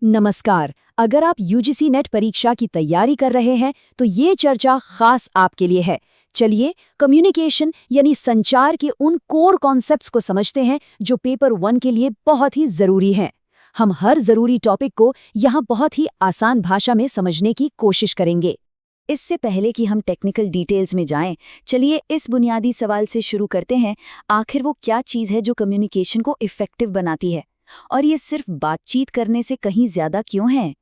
नमस्कार। अगर आप यूजीसी नेट परीक्षा की तैयारी कर रहे हैं तो ये चर्चा खास आपके लिए है। चलिए कम्युनिकेशन यानी संचार के उन कोर कॉन्सेप्ट्स को समझते हैं जो पेपर 1 के लिए बहुत ही जरूरी हैं। हम हर जरूरी टॉपिक को यहाँ बहुत ही आसान भाषा में समझने की कोशिश करेंगे। इससे पहले कि हम टेक्निकल डिटेल्स में जाएं, चलिए इस बुनियादी सवाल से शुरू करते हैं। आखिर वो क्या चीज़ है जो कम्युनिकेशन को इफेक्टिव बनाती है? और ये सिर्फ बातचीत करने से कहीं ज्यादा क्यों है?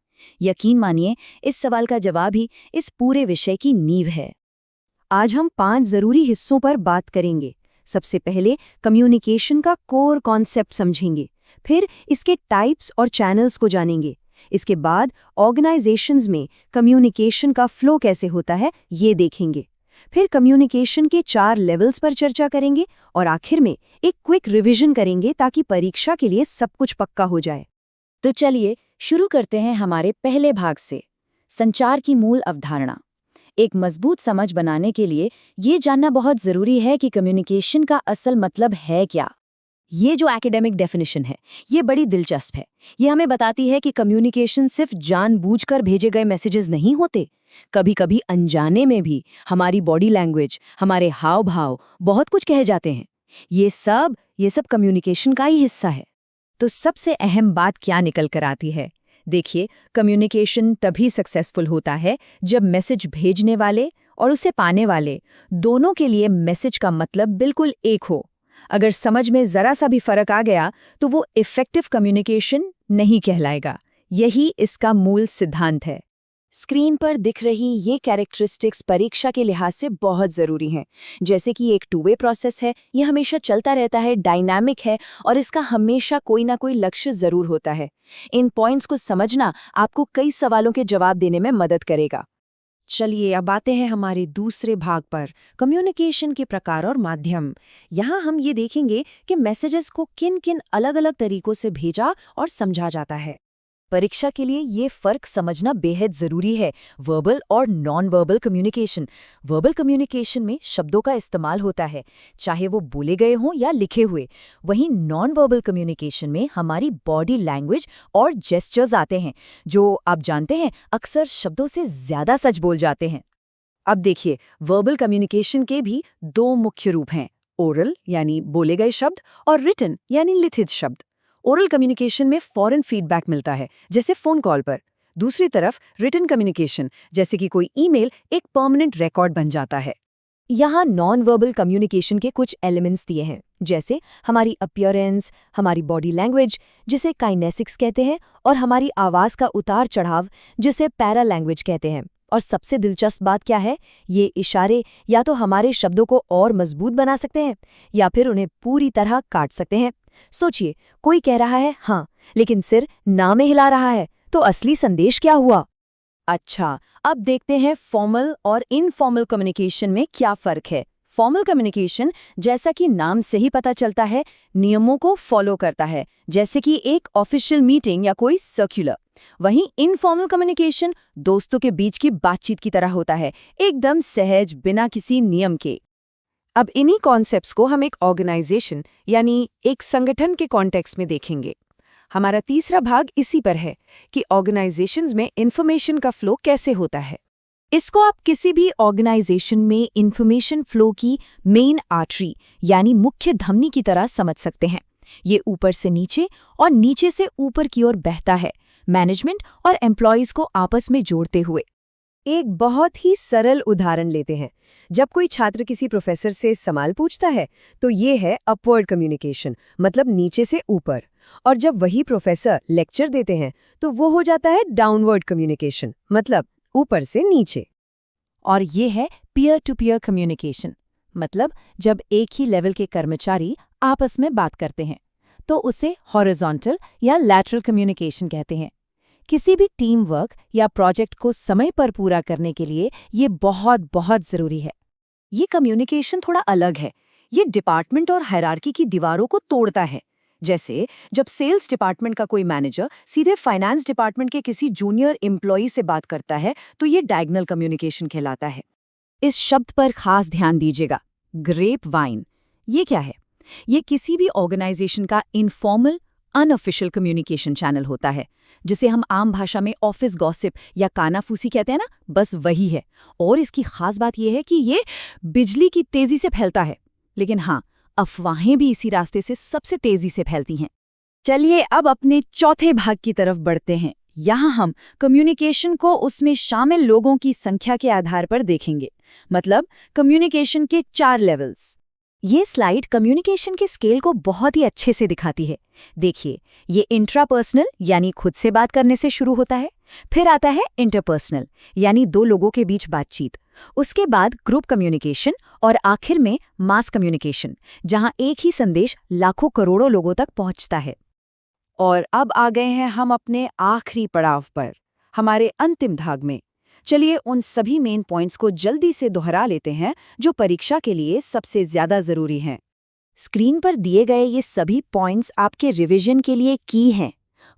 यकीन मानिए, इस सवाल का जवाब ही इस पूरे विषय की नींव है। आज हम 5 जरूरी हिस्सों पर बात करेंगे। सबसे पहले कम्युनिकेशन का कोर कॉन्सेप्ट समझेंगे, फिर इसके टाइप्स और चैनल्स को जानेंगे। इसके बाद ऑर्गेनाइजेशंस में कम्युनिकेशन का फ्लो कैसे होता है ये देखेंगे। फिर कम्युनिकेशन के 4 लेवल्स पर चर्चा करेंगे और आखिर में एक क्विक रिवीजन करेंगे ताकि परीक्षा के लिए सब कुछ पक्का हो जाए। तो चलिए शुरू करते हैं हमारे पहले भाग से, संचार की मूल अवधारणा। एक मजबूत समझ बनाने के लिए ये जानना बहुत जरूरी है कि कम्युनिकेशन का असल मतलब है क्या। ये जो एकेडमिक डेफिनेशन है, ये बड़ी दिलचस्प है। ये हमें बताती है कि कम्युनिकेशन सिर्फ जानबूझकर भेजे गए मैसेजेस नहीं होते। कभी कभी अनजाने में भी हमारी बॉडी लैंग्वेज, हमारे हाव भाव बहुत कुछ कह जाते हैं। ये सब कम्युनिकेशन का ही हिस्सा है। तो सबसे अहम बात क्या निकल कर आती है? देखिए, कम्युनिकेशन तभी सक्सेसफुल होता है जब मैसेज भेजने वाले और उसे पाने वाले दोनों के लिए मैसेज का मतलब बिल्कुल एक हो। अगर समझ में जरा सा भी फर्क आ गया तो वो इफेक्टिव कम्युनिकेशन नहीं कहलाएगा। यही इसका मूल सिद्धांत है। स्क्रीन पर दिख रही ये कैरेक्टरिस्टिक्स परीक्षा के लिहाज से बहुत ज़रूरी हैं। जैसे कि एक टू वे प्रोसेस है, ये हमेशा चलता रहता है, डायनामिक है और इसका हमेशा कोई ना कोई लक्ष्य ज़रूर होता है। इन पॉइंट्स को समझना आपको कई सवालों के जवाब देने में मदद करेगा। चलिए अब आते हैं हमारे दूसरे भाग पर, कम्युनिकेशन के प्रकार और माध्यम। यहाँ हम ये देखेंगे कि मैसेजेस को किन किन अलग-अलग तरीकों से भेजा और समझा जाता है। परीक्षा के लिए ये फर्क समझना बेहद जरूरी है, वर्बल और non verbal communication. Verbal communication में शब्दों का इस्तेमाल होता है, चाहे वो बोले गए हों या लिखे हुए। वहीं नॉन वर्बल कम्युनिकेशन में हमारी बॉडी लैंग्वेज और जेस्चर्स आते हैं, जो आप जानते हैं अक्सर शब्दों से ज्यादा सच बोल जाते हैं। अब देखिए, वर्बल कम्युनिकेशन के भी 2 मुख्य रूप हैं, ओरल यानी बोले गए शब्द और रिटन यानी लिखित शब्द। ओरल कम्युनिकेशन में फौरन फीडबैक मिलता है, जैसे फोन कॉल पर। दूसरी तरफ रिटन कम्युनिकेशन, जैसे कि कोई ईमेल, एक परमानेंट रिकॉर्ड बन जाता है। यहाँ नॉन वर्बल कम्युनिकेशन के कुछ एलिमेंट्स दिए हैं, जैसे हमारी अपीयरेंस, हमारी बॉडी लैंग्वेज जिसे काइनेसिक्स कहते हैं, और हमारी आवाज़ का उतार चढ़ाव जिसे पैरा लैंग्वेज कहते हैं। और सबसे दिलचस्प बात क्या है, ये इशारे या तो हमारे शब्दों को और मजबूत बना सकते हैं या फिर उन्हें पूरी तरह काट सकते हैं। सोचिए, कोई कह रहा है हाँ, लेकिन सिर ना में हिला रहा है, तो असली संदेश क्या हुआ? अच्छा, अब देखते हैं फॉर्मल और इनफॉर्मल कम्युनिकेशन में क्या फर्क है। फॉर्मल कम्युनिकेशन, जैसा कि नाम से ही पता चलता है, नियमों को फॉलो करता है, जैसे कि एक ऑफिशियल मीटिंग या कोई सर्कुलर। वहीं इनफॉर्मल कम्युनिकेशन दोस्तों के बीच की बातचीत की तरह होता है, एकदम सहज, बिना किसी नियम के। अब इन्हीं कॉन्सेप्ट्स को हम एक ऑर्गेनाइजेशन यानी एक संगठन के कॉन्टेक्स्ट में देखेंगे। हमारा तीसरा भाग इसी पर है कि ऑर्गेनाइजेशंस में इंफॉर्मेशन का फ्लो कैसे होता है। इसको आप किसी भी ऑर्गेनाइजेशन में इंफॉर्मेशन फ्लो की मेन आर्टरी यानी मुख्य धमनी की तरह समझ सकते हैं। ये ऊपर से नीचे और नीचे से ऊपर की ओर बहता है, मैनेजमेंट और एम्प्लॉयज को आपस में जोड़ते हुए। एक बहुत ही सरल उदाहरण लेते हैं। जब कोई छात्र किसी प्रोफेसर से सवाल पूछता है तो ये है अपवर्ड कम्युनिकेशन, मतलब नीचे से ऊपर। और जब वही प्रोफेसर लेक्चर देते हैं तो वो हो जाता है डाउनवर्ड कम्युनिकेशन, मतलब ऊपर से नीचे। और ये है पीयर टू पीयर कम्युनिकेशन, मतलब जब एक ही लेवल के कर्मचारी आपस में बात करते हैं तो उसे हॉरिजॉन्टल या लैटरल कम्युनिकेशन कहते हैं। किसी भी टीम वर्क या प्रोजेक्ट को समय पर पूरा करने के लिए ये बहुत बहुत जरूरी है। ये कम्युनिकेशन थोड़ा अलग है। ये डिपार्टमेंट और हायरार्की की दीवारों को तोड़ता है। जैसे जब सेल्स डिपार्टमेंट का कोई मैनेजर सीधे फाइनेंस डिपार्टमेंट के किसी जूनियर एम्प्लॉई से बात करता है तो ये डायगोनल कम्युनिकेशन कहलाता है। इस शब्द पर खास ध्यान दीजिएगा, ग्रेप वाइन। ये क्या है? ये किसी भी ऑर्गेनाइजेशन का इनफॉर्मल अनऑफिशियल कम्युनिकेशन चैनल होता है, जिसे हम आम भाषा में ऑफिस गॉसिप या कानाफूसी कहते हैं ना, बस वही है। और इसकी खास बात यह है कि ये बिजली की तेजी से फैलता है। लेकिन हाँ, अफवाहें भी इसी रास्ते से सबसे तेजी से फैलती हैं। चलिए अब अपने चौथे भाग की तरफ बढ़ते हैं। यहाँ हम कम्युनिकेशन को उसमें शामिल लोगों की संख्या के आधार पर देखेंगे, मतलब कम्युनिकेशन के 4 लेवल्स। ये स्लाइड कम्युनिकेशन के स्केल को बहुत ही अच्छे से दिखाती है। देखिए, ये इंट्रापर्सनल यानी खुद से बात करने से शुरू होता है, फिर आता है इंटरपर्सनल यानी दो लोगों के बीच बातचीत, उसके बाद ग्रुप कम्युनिकेशन और आखिर में मास कम्युनिकेशन, जहां एक ही संदेश लाखों करोड़ों लोगों तक पहुंचता है। और अब आ गए हैं हम अपने आखिरी पड़ाव पर, हमारे अंतिम भाग में। चलिए उन सभी मेन पॉइंट्स को जल्दी से दोहरा लेते हैं जो परीक्षा के लिए सबसे ज्यादा जरूरी हैं। स्क्रीन पर दिए गए ये सभी पॉइंट्स आपके रिवीजन के लिए की हैं।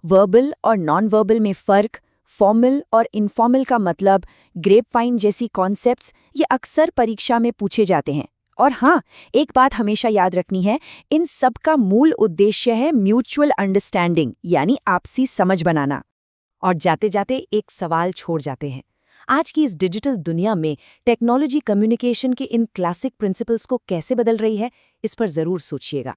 वर्बल और नॉन वर्बल में फ़र्क, फॉर्मल और इनफॉर्मल का मतलब, ग्रेपवाइन जैसी कॉन्सेप्ट्स, ये अक्सर परीक्षा में पूछे जाते हैं। और हाँ, एक बात हमेशा याद रखनी है, इन सब का मूल उद्देश्य है म्यूचुअल अंडरस्टैंडिंग यानी आपसी समझ बनाना। और जाते जाते एक सवाल छोड़ जाते हैं। आज की इस डिजिटल दुनिया में टेक्नोलॉजी कम्युनिकेशन के इन क्लासिक प्रिंसिपल्स को कैसे बदल रही है, इस पर ज़रूर सोचिएगा।